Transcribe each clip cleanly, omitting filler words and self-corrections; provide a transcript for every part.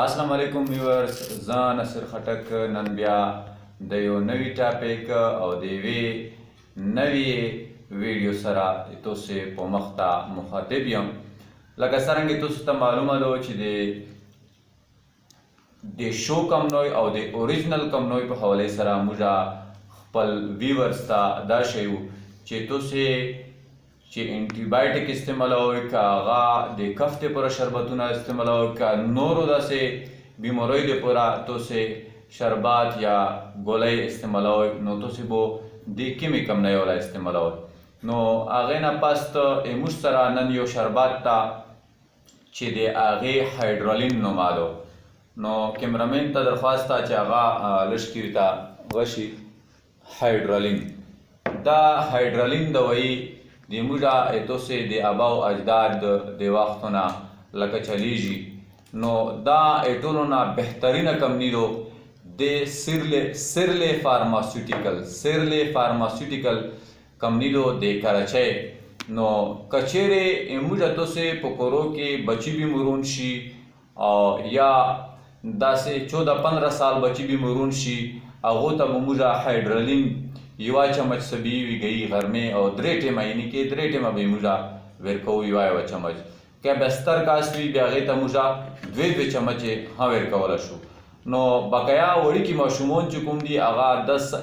السلام علیکم ویورز، زه نصر خټک نن بیا د یو نوي ټاپک او د یوې نوې ویډیو سره تاسو په مخ ته مخاطب یم. لکه څرنګه تاسو ته معلومه ده چې د شو کمنوی او د اوریجنل کمنوی په حواله سره موږ خپل ویورز ته دا شی چې تاسو چې انټي بایوټیک استعمالوئ که هغه د کف دپاره شربتونه استعمالوئ که نورو داسې بیماریو دپاره تاسو شربت یا ګولۍ استعمالوئ نو تاسو به د کومې کمنۍ والا استعمالوئ. نو هغې نه پس موږ سره نن یو شربت ته چې د هغې هایډرالین نومه ده. نو کیمرامین ته درخواست ده چې هغه لږ کې ورته وشي. هایډرالین دا هایډرالین دوايي د موږ تاسو د اباو اجداد د وختونه لکه چلیږي. نو دا ټولو نه بهترینه کمپني ده د سیرلی فارماسیوټیکل کمپني ده د کراچۍ. نو که چیرې موږ تاسو په کورو کې بچي بیمارون شي یا داسې 14-15 سال بچي بیمارون شي هغو ته به موږ هایډرالین یوه چمچ سبی ویږي غرمې او 3 ټیمه یعنې کې 3 ټیمه به موږ ورکوو یوه چمچ. که بستر کاست وي بیا هغې ته موږ 2 چمچې هم ورکولی شو. نو بقایا وړوکي ماشومان چې کوم دي هغه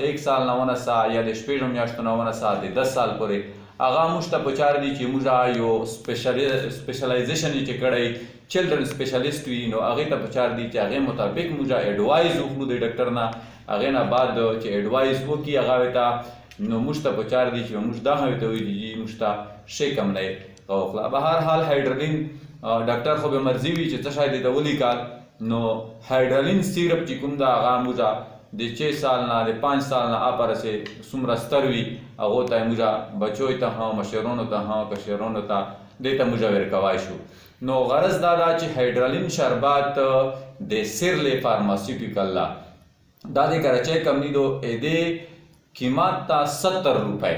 1 سال نه ونسه یا د 6 میاشتو نه ونسه د 10 سال پورې هغه موږ ته پکار دي چې موږ یو سپیشلایزیشن یې چې کړی چلډرن سپیشلیسټ وي نو هغې ته پکار دي چې هغې مطابق موږ ایډوایز وکړو د ډاکټر نه. هغې نه بعد چې ایډوایز وکړي هغه ته نو موږ ته پکار دي چې موږ دا هغې ته ویلي دي موږ ته ښې کمنۍ وکړه. به هر حال هایډرالین ډاکټر خو به مرضي وي چې څه شی دې ته ولیکل. نو هایډرالین سیرپ چې کوم ده هغه موږ د 6 سال نه د 5 سال نه اپرسې څومره ستر وي هغو ته موږ بچوی ته هم مشرانو ته هم کشرانو ته دې ته موږ ورکوی شو. نو غرض دا ده چې هایډرالین شربت د سیرلی فارماسیوټیکل ده. دا د کراچۍ کمپني ده. دې قیمت ته 70 روپۍ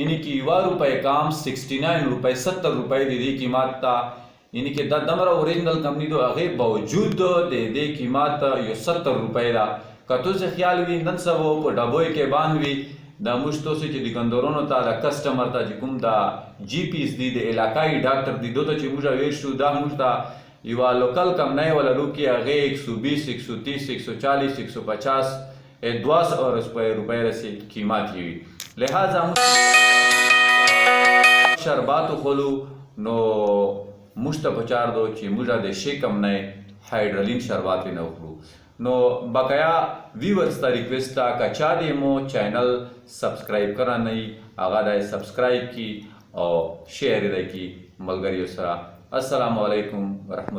یعنې کې 1 روپۍ کم 69 روپۍ 70 روپۍ د دې قیمت ته یعنې کې دا دومره اوریجنل کمپني ده هغې باوجود د دې قیمت یو 70 روپۍ ده. که تاسو خیال وي نن سبا په ډبوی کې باندې وي دا موږ تاسو چې دکاندارانو ته د کسټمر ته چې کوم دا جی پیز دي د علاقایي ډاکټر دي دو ته چې موږ ویل شو دا موږ ته یوه لوکل کمپنۍ والا روکي هغې 120 130 140 150 200 روپۍ رسې قیمت یې وي. لہذا موږ شربات وخولو نو موږ ته پکار ده چې موږ د ښې کمپنۍ هایډرالین شربات نه وخورو. نو بقایا ویورز ته ریکویسٹ ده که چا دې مو چینل سبسکرایب کړی نه وي هغه دی سبسکرایب کړي او شیر یې دی کړي ملګریو سره. السلام علیکم ورحمت